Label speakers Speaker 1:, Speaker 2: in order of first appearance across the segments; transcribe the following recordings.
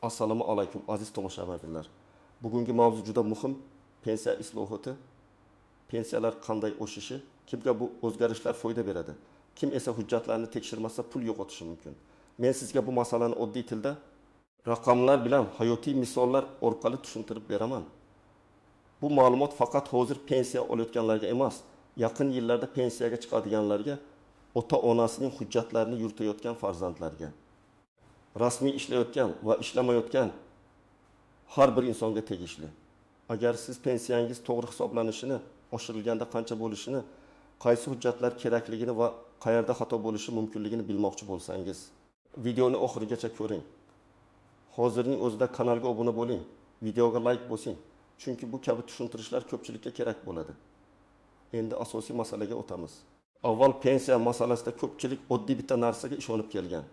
Speaker 1: Assalomu alaykum aziz tomoshabinlar. Bugungi mavzu juda muhim. Pensiya islohoti. Pensiyalar qanday o'shishi, kimga bu o'zgarishlar foyda beradi? Kim esa hujjatlarni tekshirmasa pul yo'qotishi mumkin. Men sizga bu masalani oddiy tilda raqamlar bilan hayotiy misollar orqali tushuntirib beraman. Bu ma'lumot faqat hozir pensiya olayotganlarga emas, yaqin yillarda pensiyaga chiqadiganlarga, ota-onasining hujjatlarini yuritayotgan farzandlarga, rasmiy ishlayotgan va ishlamayotgan har bir insonga tegishli. Agar siz pensiyangiz to'g'ri hisoblanishini, oshirilganda qancha bo'lishini, qaysi hujjatlar kerakligini va qayerda xato bo'lishi mumkinligini bilmoqchi bo'lsangiz, videoni oxirigacha ko'ring. Hozirning o'zida kanalga obuna bo'ling, videoga like bosing. Chunki bu kabi tushuntirishlar ko'pchilikka kerak bo'ladi. Endi asosiy masalaga o'tamiz. Avval pensiya masalasida ko'pchilik oddiy bitta narsaga ishonib kelgan.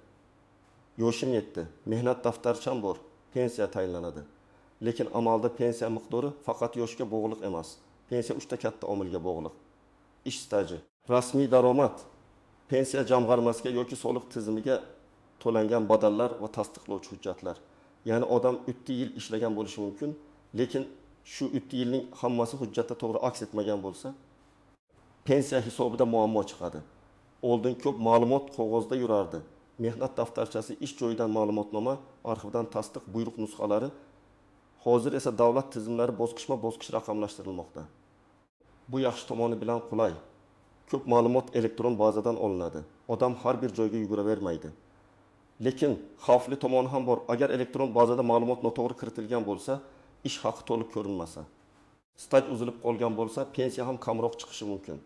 Speaker 1: Yoshim yetdi, mehnat daftarcham bor, pensiya tayinlanadi. Lekin amalda pensiya miqdori faqat yoshga bog'liq emas. Pensiya 3 ta katta omilga bog'liq. Ish staji, rasmiy daromad, pensiya jamg'armasiga yoki soliq tizimiga to'langan badallar va tasdiqlovchi hujjatlar. Ya'ni odam 30 yil ishlagan bo'lishi mumkin, lekin shu 30 yilning hammasi hujjatda to'g'ri aks etmagan bo'lsa, pensiya hisobida muammo chiqadi. Oldin ko'p ma'lumot qog'ozda yurardi. Mehnat daftarchasi, ish joyidan ma'lumotnoma, arxivdan tasdiq, buyruq nusxalari. Hozir esa davlat tizimlari bosqichma-bosqich raqamlashtirilmoqda. Bu yaxshi tomoni bilan qulay. Ko'p ma'lumot elektron bazadan olinadi. Odam har bir joyga yuguravermaydi. Lekin xavfli tomoni ham bor. Agar elektron bazada ma'lumot noto'g'ri kiritilgan bo'lsa, ish haqi to'liq ko'rinmasa, staj uzilib qolgan bo'lsa, pensiya ham kamroq chiqishi mumkin.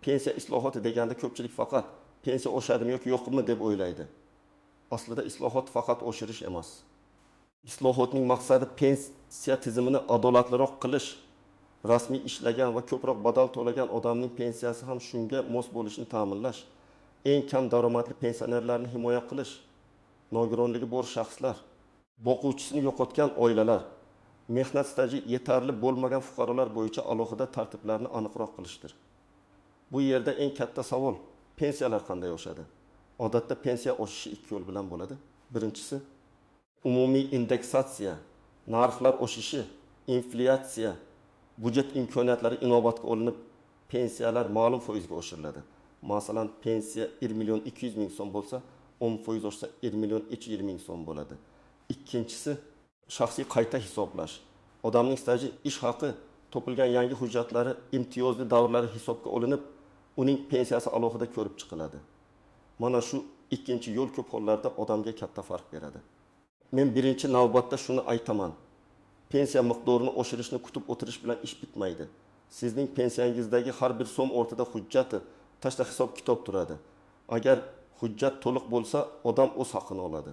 Speaker 1: Pensiya islohoti deganda ko'pchilik faqat pensiya oshadimi yoki yo'qmi deb o'ylaydi. Aslida islohot faqat oshirish emas. Islohotning maqsadi pensiya tizimini adolatliroq qilish, rasmiy ishlagan va ko'proq badal to'lagan odamning pensiyasi ham shunga mos bo'lishini ta'minlash, eng kam daromadli pensionerlarni himoya qilish, nogironligi bor shaxslar, boquvchisini yo'qotgan oilalar, mehnat staji yetarli bo'lmagan fuqarolar bo'yicha alohida tartiblarni aniqroq qilishdir. Bu yerda eng katta savol, pensiyalar qanday oshadi? Odatda pensiya oshishi ikki yo'l bilan bo'ladi. Birinchisi, umumiy indeksatsiya, narxlar oshishi, inflyatsiya, budjet imkoniyatlari inobatga olinib, pensiyalar ma'lum foizga oshiriladi. Masalan, pensiya 1 million 200 ming so'm bo'lsa, 10% oshsa 1 million 220 ming so'm bo'ladi. Ikkinchisi, shaxsiy qayta hisoblash. Odamning staji, ish haqi, topilgan yangi hujjatlari, imtiyozli davrlari hisobga olinib, uning pensiyasi alohida ko'rib chiqiladi. Mana shu ikkinchi yo'l ko'p hollarda odamga katta farq beradi. Men birinchi navbatda shuni aytaman. Pensiya miqdorini oshirishni kutib o'tirish bilan ish bitmaydi. Sizning pensiyangizdagi har bir so'm ortida hujjati, tashta hisob-kitob turadi. Agar hujjat to'liq bo'lsa, odam o'z haqini oladi.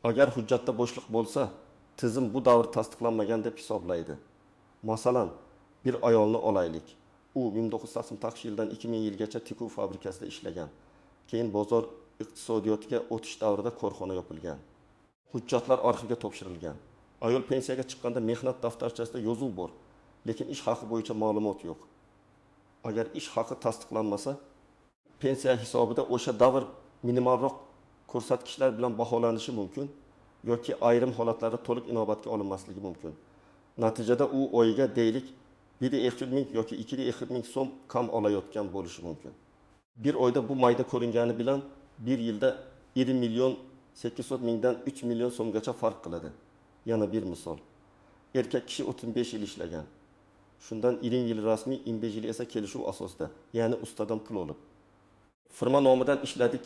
Speaker 1: Agar hujjatda bo'shliq bo'lsa, tizim bu davr tasdiqlanmagan deb hisoblaydi. Masalan, bir ayolni olaylik. U 1980 yildan 2000 yilgacha tikuv fabrikasida ishlagan. Keyin bozor iqtisodiyotiga o'tish davrida korxona yopilgan. Hujjatlar arxivga topshirilgan. Ayol pensiyaga chiqqanda mehnat daftarchasida yozuv bor, lekin ish haqi bo'yicha ma'lumot yo'q. Agar ish haqi tasdiqlanmasa, pensiya hisobida o'sha davr minimalroq ko'rsatkichlar bilan baholanishi mumkin yoki ayrim holatlarda to'liq inobatga olinmasligi mumkin. Natijada u oyiga deylik 1,2 ming yoki 2,2 ming so'm kam olayotgan bo'lishi mumkin. Bir oyda bu mayda ko'ringani bilan bir yilda 1 million 800 mingdan 3 million so'mgacha farq qiladi. Yana bir misol. Erkak kishi 35 yil ishlagan. Shundan 20 yil rasmiy, 25 yil esa kelishuv asosida, ya'ni ustadan pul olib. Firma nomidan ishladik,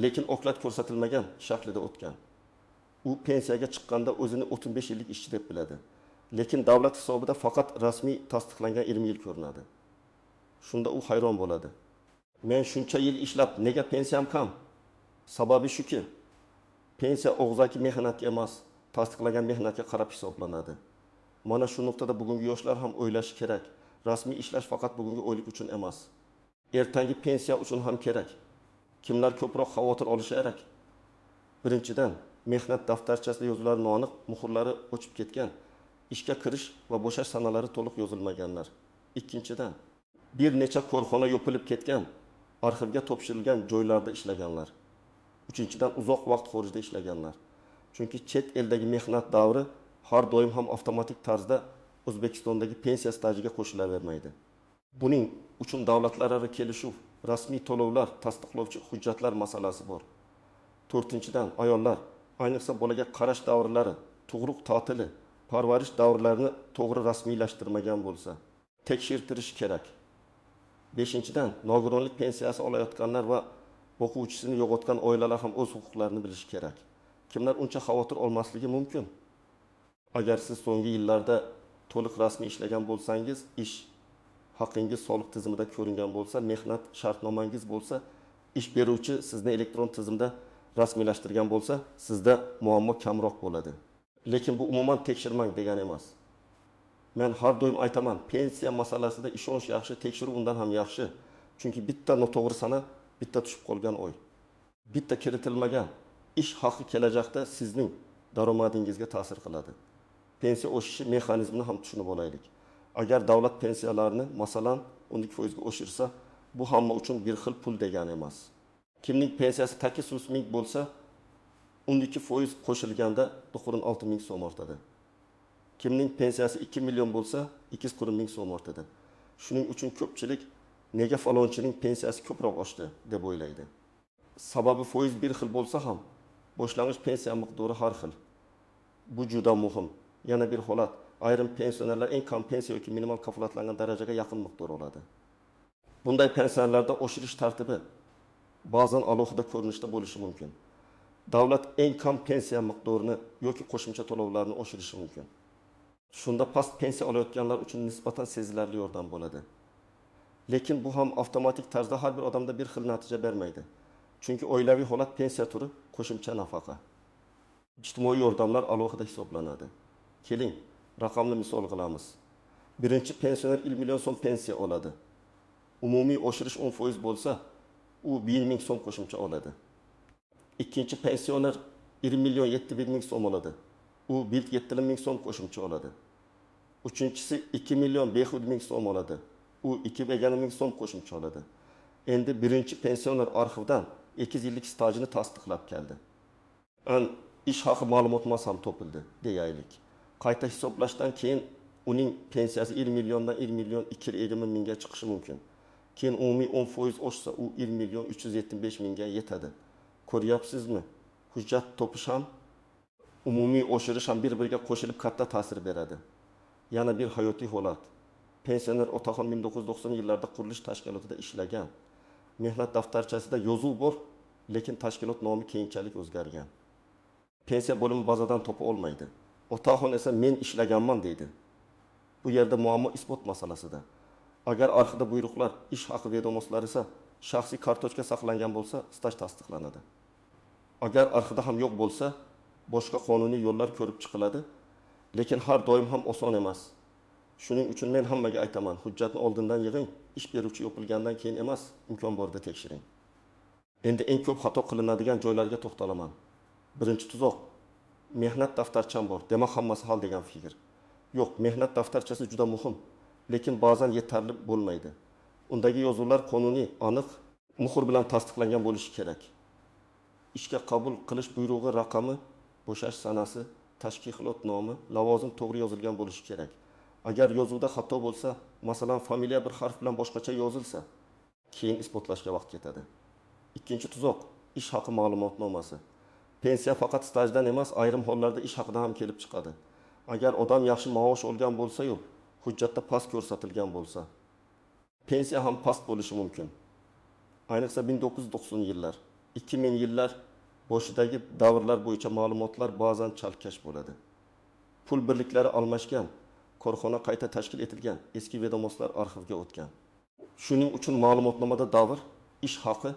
Speaker 1: lekin oklat ko'rsatilmagan shaklida o'tgan. U pensiyaga chiqqanda o'zini 35 yillik ishchi deb biladi. Lekin davlat hisobida faqat rasmiy tasdiqlangan 20 yil ko'rinadi. Shunda u hayron bo'ladi. Men shuncha yil ishlab, nega pensiyam kam? Sababi shuki, pensiya og'zaki mehnatga emas, tasdiqlangan mehnatga qarab hisoblanadi. Mana shu nuqtada bugungi yoshlar ham o'ylashi kerak. Rasmiy ishlash faqat bugungi oylik uchun emas. Ertangi pensiya uchun ham kerak. Kimlar ko'proq xavotir olishi kerak? Birinchidan, mehnat daftarchasida yozuvlar noaniq, muhrlari o'chib ketgan, ishga kirish va bo'shash sanalari to'liq yozilmaganlar. Ikkinchidan, bir necha korxona yopilib ketgan, arxivga topshirilgan joylarda ishlaganlar. Uchinchidan, uzoq vaqt xorijda ishlaganlar. Chunki chet eldagi mehnat davri har doim ham avtomatik tarzda O'zbekistondagi pensiya stajiga qo'shilavermaydi. Buning uchun davlatlararo kelishuv, rasmiy to'lovlar, tasdiqlovchi hujjatlar masalasi bor. 4-dan ayollar, ayniqsa bolaga qarash davrlari, tug'ruq ta'tili, parvarish davrlarini to'g'ri rasmiylashtirmagan bo'lsa, tekshirtirish kerak. 5-dan nogironlik pensiyasi olayotganlar va o'quvchisini yo'qotgan oilalar ham o'z huquqlarini bilishi kerak. Kimlar uncha xavotir olmasligi mumkin? Agar siz so'nggi yillarda to'liq rasmiy ishlagan bo'lsangiz, ish haqingiz soliq tizimida ko'ringan bo'lsa, mehnat shartnomangiz bo'lsa, ish beruvchi sizni elektron tizimda rasmiylashtirgan bo'lsa, sizda muammo kamroq bo'ladi. Lekin bu umuman tekshirmang degani emas. Men har doim aytaman, pensiya masalasida ishonch yaxshi, tekshiruv undan ham yaxshi. Chunki bitta noto'g'ri sana, bitta tushib qolgan oy. Bitta kiritilmagan ish haqi kelajakda sizning daromadingizga ta'sir qiladi. Pensiya o'sishi mexanizmini ham tushunib olaylik. Agar davlat pensiyalarini masalan 12% ga oshirsa, bu hamma uchun bir xil pul degani emas. Kimning pensiyasi 800 ming bo'lsa, 12% qo'shilganda 6 ming so'm ortadi. Kimning pensiyasi 2 million bo'lsa, 2 ming so'm ortadi. Shuning uchun ko'pchilik nega falonchining pensiyasi ko'proq oshdi deb o'ylaydi. Sababi foiz bir xil bo'lsa ham, boshlang'ich pensiya miqdori har xil. Bu juda muhim. Yana bir holat, ayrim pensionerlar eng kam pensiya yoki minimal kafolatlangan darajaga yaqin miqdor oladi. Bunday pensiyalarda oshirish tartibi ba'zan alohida ko'rinishda bo'lishi mumkin. Davlat eng kam pensiya miqdorini yoki qo'shimcha to'lovlarni oshirishi mumkin. Shunda past pensiya olayotganlar uchun nisbatan sezilarli yordam bo'ladi. Lekin bu ham avtomatik tarzda har bir odamda bir xil natija bermaydi. Chunki oilaviy holat pensiya turi qo'shimcha nafaqa. Ijtimoiy yordamlar alohida hisoblanadi. Keling, raqamli misol qilamiz. Birinchi pensioner 1 million so'm pensiya oladi. Umumiy oshirish 10% bo'lsa, u 1 ming so'm qo'shimcha oladi. Ikkinchi pensioner 1 million 700 ming so'm oladi. U 7 ming so'm qo'shimcha oladi. Uchinchisi 2 million 500 ming so'm oladi. U 2 ming so'm qo'shimcha oladi. Endi birinchi pensioner arxivdan 2 yillik stajini tasdiqlab keldi. Ish haqi ma'lumotmas ham topildi, deyaylik. Qayta hisoblashdan keyin uning pensiyasi 1 milliondan 1 million 220 mingga chiqishi mumkin. Keyin umumiy 10% oshsa, u 1 million 375 mingga yetadi. Ko'ryapsizmi? Hujjat topish ham, umumiy oshirish ham bir-biriga qo'shilib katta ta'sir beradi. Yana bir hayotiy holat. Pensioner Otaxon 1990 yillarda qurilish tashkilotida ishlagan. Mehnat daftarchasida yozuv bor, lekin tashkilot nomi keyinchalik o'zgargan. Pensiya bo'limi bazadan topa olmaydi. Otaxon esa men ishlaganman deydi. Bu yerda muammo isbot masalasida. Agar arxivda buyruqlar, ish haqi vedomoslari esa shaxsiy kartochka saqlangan bo'lsa, staj tasdiqlanadi. Agar arxivda ham yo'q bo'lsa, boshqa qonuniy yo'llar ko'rib chiqiladi, lekin har doim ham oson emas. Shuning uchun men hammaga aytaman, hujjatni oldindan yig'ing, ish beruvchi yopilgandan keyin emas, imkon borida tekshiring. Endi eng ko'p xato qilinadigan joylarga to'xtalaman. Birinchi tuzoq, mehnat daftarcham bor, demak hammasi hal degan fikr. Yo'q, mehnat daftarchasi juda muhim, lekin ba'zan yetarli bo'lmaydi. Undagi yozuvlar qonuniy, aniq, muhr bilan tasdiqlangan bo'lishi kerak. Ishga qabul qilish buyrug'i raqami, bo'shash sanasi, tashkilot nomi, lavozim to'g'ri yozilgan bo'lishi kerak. Agar yozuvda xato bo'lsa, masalan, familiya bir harf bilan boshqacha yozilsa, keyin isbotlashga vaqt ketadi. Ikkinchi tuzoq, ish haqi ma'lumotnomasi. Pensiya faqat stajdan emas, ayrim hollarda ish haqidan ham kelib chiqadi. Agar odam yaxshi maosh olgan bo'lsa-yu, hujjatda past ko'rsatilgan bo'lsa, pensiya ham past bo'lishi mumkin. Ayniqsa 1990 yillar, 2000 yillar boshidagi davrlar bo'yicha ma'lumotlar ba'zan chalkash bo'ladi. Pul birliklari almashgan, korxona qayta tashkil etilgan, eski vedomoslar arxivga o'tgan. Shuning uchun ma'lumotnomada davr, ish haqi,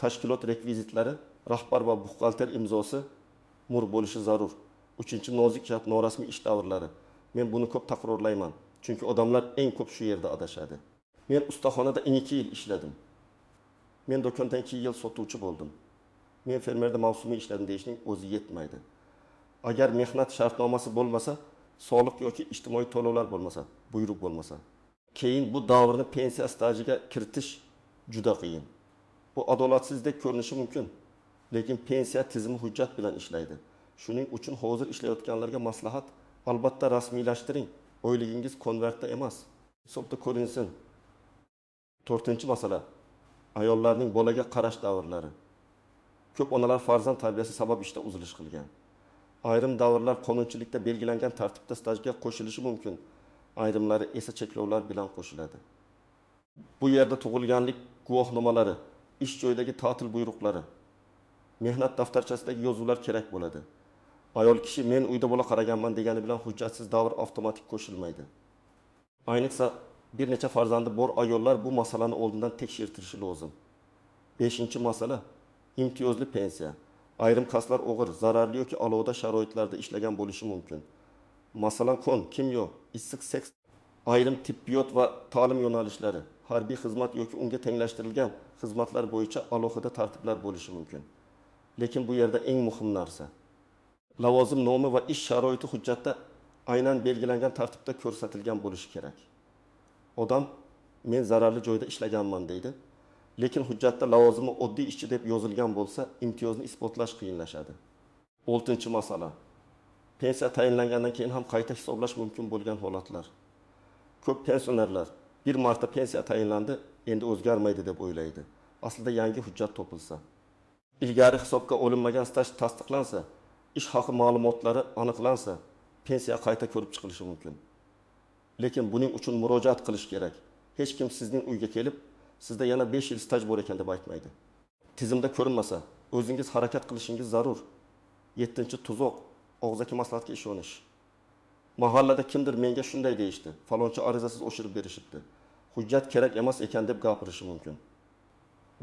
Speaker 1: tashkilot rekvizitlari, rahbar va buxgalter imzosi mur bo'lishi zarur. Uchinchi nozik jihat norasmiy ish davrlari. Men buni ko'p takrorlayman, chunki odamlar eng ko'p shu yerda adashadi. Men ustaxonada 2 yil ishladim. Men do'konda 2 yil sotuvchi bo'ldim. Men fermerda mavsumiy ishladim deyishning o'zi yetmaydi. Agar mehnat shartnomasi bo'lmasa, soliq yoki ijtimoiy to'lovlar bo'lmasa, buyruq bo'lmasa, keyin bu davrni pensiya stajiga kiritish juda qiyin. Bu adolatsizlik ko'rinishi mumkin, lekin pensiya tizimi hujjat bilan ishlaydi. Shuning uchun hozir ishlayotganlarga maslahat, albatta rasmiylashtiring. Oyligingiz konvertda emas. Hisobda ko'rinsin. 4-masala. Ayollarning bolaga qarash davrlari. Ko'p onalar farzand tarbiyasi sabab ishda uzilish qilgan. Ayrim davrlar qonunchilikda belgilangan tartibda stajga qo'shilishi mumkin. Ayrimlari esa cheklovlar bilan qo'shiladi. Bu yerda tug'ilganlik guvohnomalari, ish joyidagi ta'til buyruqlari, mehnat daftarchasidagi yozuvlar kerak bo'ladi. Ayol kishi men uyda bola qaraganman degani bilan hujjatsiz davr avtomatik qo'shilmaydi. Ayniqsa bir necha farzandi bor ayollar bu masalani oldindan tekshirtirishi lozim. 5-masala imtiyozli pensiya. Ayrim kaslar og'ir, zararli yoki alohida sharoitlarda ishlagan bo'lishi mumkin. Masalan, kimyo, issiq seks, ayrim tibbiyot va ta'lim yo'nalishlari, harbiy xizmat yoki unga tenglashtirilgan xizmatlar bo'yicha alohida tartiblar bo'lishi mumkin. Lekin bu yerda eng muhim narsa lavozim nomi va ish sharoiti hujjatda aynan belgilangan tartibda ko'rsatilgan bo'lishi kerak. Odam men zararli joyda ishlaganman deydi, lekin hujjatda lavozimi oddiy ishchi deb yozilgan bo'lsa, imtiyozni isbotlash qiyinlashadi. 6-masala. Pensiya tayinlangandan keyin ham qayta hisoblash mumkin bo'lgan holatlar. Ko'p pensionerlar bir marta pensiya tayinlandi, endi o'zgarmaydi deb o'ylaydi. Aslida yangi hujjat topilsa, ilgari hisobga olinmagan staj tasdiqlansa, ish haqi ma'lumotlari aniqlansa, pensiya qayta ko'rib chiqilishi mumkin. Lekin buning uchun murojaat qilish kerak. Hech kim sizning uyga kelib, sizda yana 5 yil staj bor ekan deb aytmaydi. Tizimda ko'rinmasa, o'zingiz harakat qilishingiz zarur. 7-tuzoq, og'zaki maslahatga ishonish. Mahallada kimdir menga shunday deyishdi, faloncha arizasiz oshirib berishibdi. Hujjat kerak emas ekan deb gapirishi mumkin.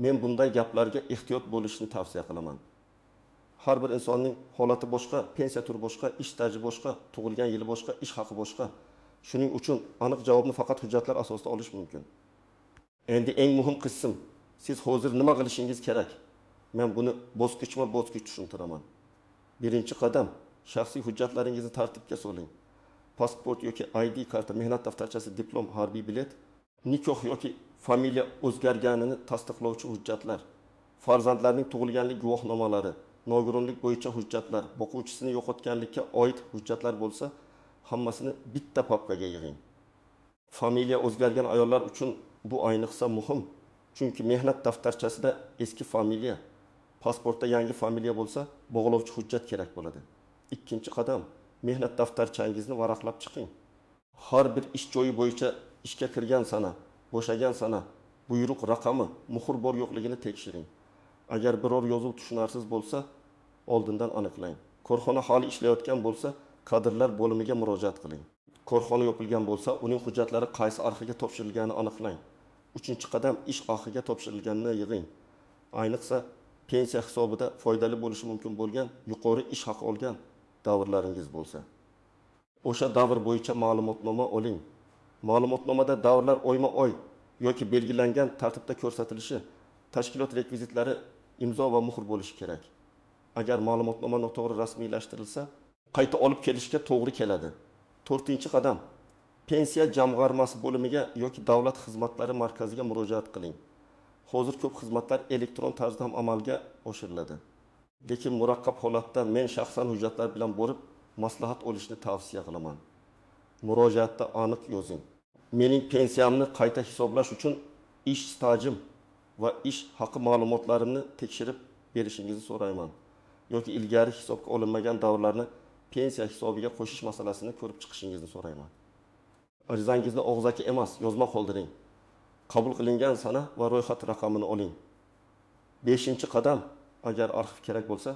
Speaker 1: Men bunday gaplarga ehtiyot bo'lishni tavsiya qilaman. Har bir insonning holati boshqa, pensiya turi boshqa, ish staji boshqa, tug'ilgan yili boshqa, ish haqi boshqa. Shuning uchun aniq javobni faqat hujjatlar asosida olish mumkin. Endi eng muhim qism, siz hozir nima qilishingiz kerak? Men buni bosqichma-bosqich tushuntiraman. 1-qadam, shaxsiy hujjatlaringizni tartibga soling. Pasport yoki ID karta, mehnat daftarchasi, diplom, harbiy bilet, nikoh yoki familiya o'zgarganini tasdiqlovchi hujjatlar, farzandlarning tug'ilganlik guvohnomalari, nogironlik bo'yicha hujjatlar, boquvchisini yo'qotganlikka oid hujjatlar bo'lsa, hammasini bitta papkaga yig'ing. Familiya o'zgargan ayollar uchun bu ayniqsa muhim, chunki mehnat daftarchasida eski familiya, pasportda yangi familiya bo'lsa, bog'lovchi hujjat kerak bo'ladi. 2-qadam, mehnat daftarchangizni varaqlab chiqing. Har bir ish joyi bo'yicha ishga kirgan sana, bo'shagan sana, buyruq raqami, muhr bor yo'qligini tekshiring. Agar biror yozuv tushunarsiz bo'lsa, oldindan aniqlang. Korxona hali ishlayotgan bo'lsa, kadrlar bo'limiga murojaat qiling. Korxona yopilgan bo'lsa, uning hujjatlari qaysi arxiga topshirilganini aniqlang. 3-qadam, ish arxiga topshirilganini yig'ing. Ayniqsa pensiya hisobida foydali bo'lishi mumkin bo'lgan yuqori ish haqi olgan davrlaringiz bo'lsa, o'sha davr bo'yicha ma'lumotnoma oling. Ma'lumotnomada davrlar oyma-oy yoki belgilangan tartibda ko'rsatilishi, tashkilot rekvizitlari, imzo va muhr bo'lishi kerak. Agar ma'lumotnoma noto'g'ri rasmiylashtirilsa, qayta olib kelishga to'g'ri keladi. 4-qadam, pensiya jamg'armasi bo'limiga yoki davlat xizmatlari markaziga murojaat qiling. Hozir ko'p xizmatlar elektron tarzda ham amalga oshiriladi. Lekin murakkab holatda men shaxsan hujjatlar bilan borib maslahat olishni tavsiya qilaman. Murojaatda aniq yozing. Mening pensiyamni qayta hisoblash uchun ish stajim va ish haqi ma'lumotlarimni tekshirib berishingizni so'rayman. Yoki ilgari hisobga olinmagan davrlarni pensiya hisobiga qo'shish masalasini ko'rib chiqishingizni so'rayman. Arizangizni og'zaki emas, yozma qoldiring. Qabul qilingan sana va ro'yxat raqamini oling. 5-qadam, agar arxiv kerak bo'lsa,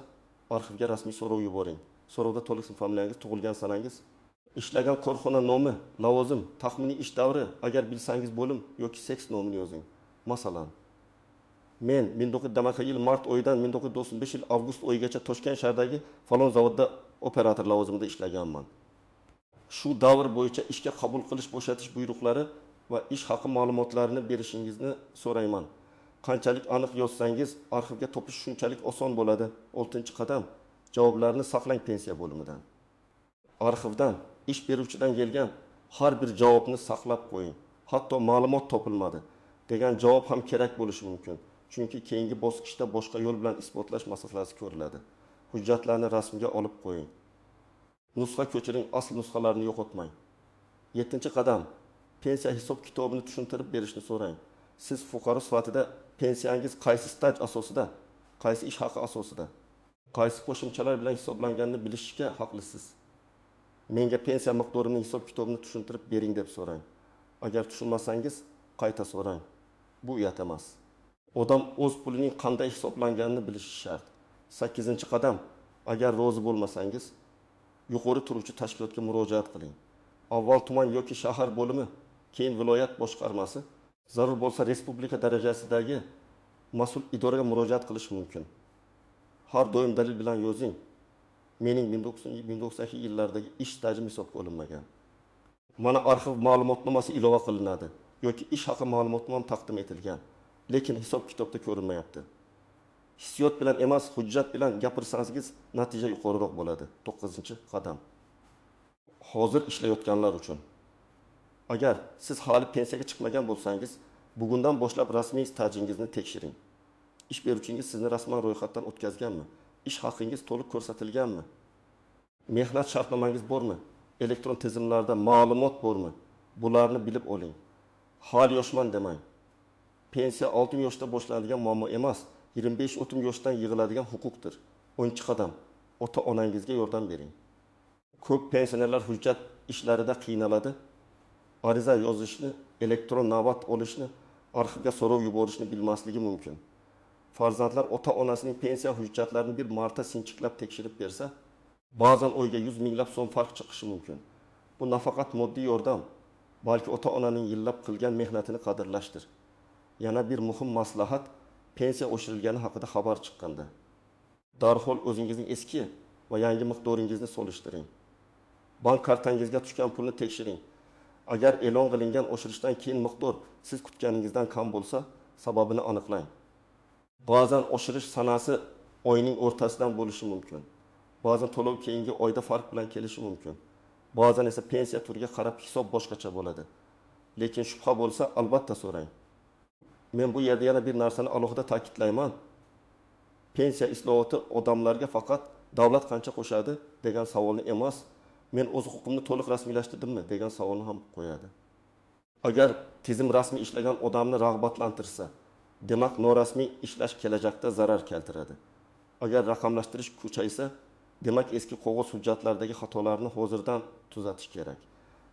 Speaker 1: arxivga rasmiy so'rov yuboring. So'rovda to'liq familiyangiz, tug'ilgan sanangiz, ishlagan korxona nomi, lavozim, taxminiy ish davri, agar bilsangiz bo'lim yoki seks nomini yozing. Masalan, men 1900 yil mart oyidan 1995 yil avgust oyigacha Toshkent shahridagi falon zavodda operator lavozimida ishlaganman. Shu davr bo'yicha ishga qabul qilish, bo'shatish buyruqlari va ish haqi ma'lumotlarini berishingizni so'rayman. Qanchalik aniq yozsangiz, arxivga topish shunchalik oson bo'ladi. 6-qadam, javoblarni saqlang pensiya bo'limidan. Arxivdan, ish beruvchidan kelgan har bir javobni saqlab qo'ying. Hatto ma'lumot topilmadi degan javob ham kerak bo'lishi mumkin. Chunki keyingi bosqichda boshqa yo'l bilan isbotlash masalasi ko'riladi. Hujjatlarni rasmga olib qo'ying. Nusxa ko'chiring, asl nusxalarini yo'qotmang. 7-qadam, pensiya hisob kitobini tushuntirib berishni so'rang. Siz fuqaro sifatida pensiyangiz qaysi staj asosida, qaysi ish haqi asosida, qaysi qo'shimchalar bilan hisoblanganini bilishga haqlisiz. Menga pensiya miqdorini hisob kitobini tushuntirib bering deb so'rang. Agar tushunmasangiz, qayta so'rang. Bu uyat emas. Odam o'z pulining qanday hisoblanganini bilishi shart. 8-qadam, agar rozi bo'lmasangiz, yuqori turuvchi tashkilotga murojaat qiling. Avval tuman yoki shahar bo'limi, keyin viloyat boshqarmasi, zarur bo'lsa respublika darajasidagi mas'ul idoraga murojaat qilish mumkin. Har doim dalil bilan yozing. Mening 1990-yillardagi ish stajim hisobga olinmagan. Mana arxiv ma'lumotnomasi ilova qilinadi yoki ish haqi ma'lumotnoma taqdim etilgan, lekin hisob kitobda ko'rinmayapti. Hissiyot bilan emas, hujjat bilan gapirsangiz natija yuqoriroq bo'ladi. 9-qadam. Hozir ishlayotganlar uchun. Agar siz hali pensiyaga chiqmagan bo'lsangiz, bugundan boshlab rasmiy stajingizni tekshiring. Ish beruvchingiz sizni rasman ro'yxatdan o'tkazganmi? Ish haqingiz to'liq ko'rsatilganmi? Mehnat shartnomangiz bormi? Elektron tizimlarda ma'lumot bormi? Bularni bilib oling. Hali yoshman demang. Pensiya 6 yoshda boshlanadigan muammo emas, 25-30 yoshdan yig'iladigan huquqdir. 10-qadam. Ota-onangizga yordam bering. Ko'p pensionerlar hujjat ishlarida qiynaladi. Ariza yozishni, elektron navbat olishni, arxivga so'rov yuborishni bilmasligi mumkin. Farzandlar ota-onasining pensiya hujjatlarini bir marta sinchiklab tekshirib bersa, ba'zan oyga 100 minglab so'm farq chiqishi mumkin. Bu nafaqat moddiy yordam, balki ota-onaning yillab qilgan mehnatini qadrlashdir. Yana bir muhim maslahat, pensiya oshirilgani haqida xabar chiqqanda darhol o'zingizning eski va yangi miqdoringizni solishtiring. Bank kartangizga tushgan pulni tekshiring. Agar e'lon qilingan oshirishdan keyin miqdor siz kutganingizdan kam bo'lsa, sababini aniqlang. Ba'zan oshirish sanasi oyning o'rtasidan bo'lishi mumkin. Ba'zan to'lov keyingi oyda farq bilan kelishi mumkin. Ba'zan esa pensiya turiga qarab hisob boshqacha bo'ladi. Lekin shubha bo'lsa, albatta so'rang. Men bu yerda yana bir narsani alohida ta'kidlayman. Pensiya islohoti odamlarga faqat davlat qancha qo'shadi degan savolni emas, men o'z huquqimni to'liq rasmiylashtirirdimmi degan savolni ham qo'yadi. Agar tizim rasmiy ishlagan odamni rag'batlantirsa, demak norasmiy ishlash kelajakda zarar keltiradi. Agar raqamlashtirish kuchaysa, demak eski qog'oz hujjatlardagi xatolarni hozirdan tuzatish kerak.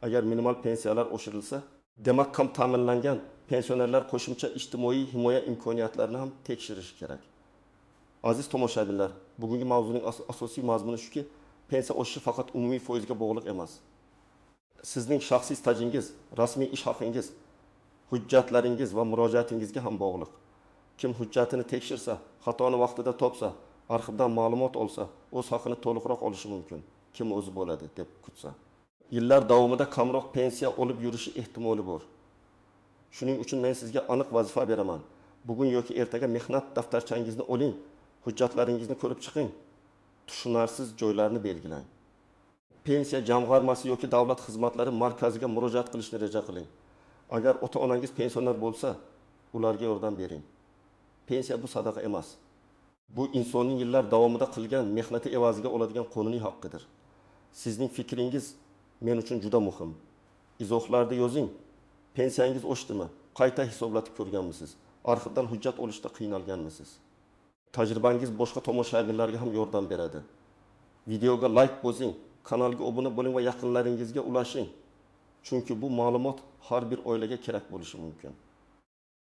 Speaker 1: Agar minimal pensiyalar oshirilsa, demak kam ta'minlangan pensionerlar qo'shimcha ijtimoiy himoya imkoniyatlarini ham tekshirish kerak. Aziz tomoshabinlar, bugungi mavzuning asosiy mazmuni shuki, pensiya oshishi faqat umumiy foizga bog'liq emas. Sizning shaxsiy stajingiz, rasmiy ish haqingiz, hujjatlaringiz va murojaatingizga ham bog'liq. Kim hujjatini tekshirsa, xatoni vaqtida topsa, arxivdan ma'lumot olsa, o'z haqini to'liqroq olishi mumkin. Kim o'zi bo'ladi deb kutsa. Yillar davomida kamroq pensiya olib yurishi ehtimoli bor. Shuning uchun men sizga aniq vazifa beraman. Bugun yoki ertaga mehnat daftarchangizni oling, hujjatlaringizni ko'rib chiqing. Tushunarsiz joylarni belgilang. Pensiya jamg'armasi yoki davlat xizmatlari markaziga murojaat qilishni reja qiling. Agar ota-onangiz pensioner bo'lsa, ularga yordam bering. Pensiya bu sadaqa emas. Bu insonning yillar davomida qilgan mehnati evaziga oladigan qonuniy haqqidir. Sizning fikringiz men uchun juda muhim. Izohlarda yozing. Pensiyangiz oshdimi? Qayta hisoblatib ko'rganmisiz? Arxivdan hujjat olishda qiynalganmisiz? Tajribangiz boshqa tomoshabinlarga ham yordam beradi. Videoga like bosing, kanalga obuna bo'ling va yaqinlaringizga ulashing. Chunki bu ma'lumot har bir oilaga kerak bo'lishi mumkin.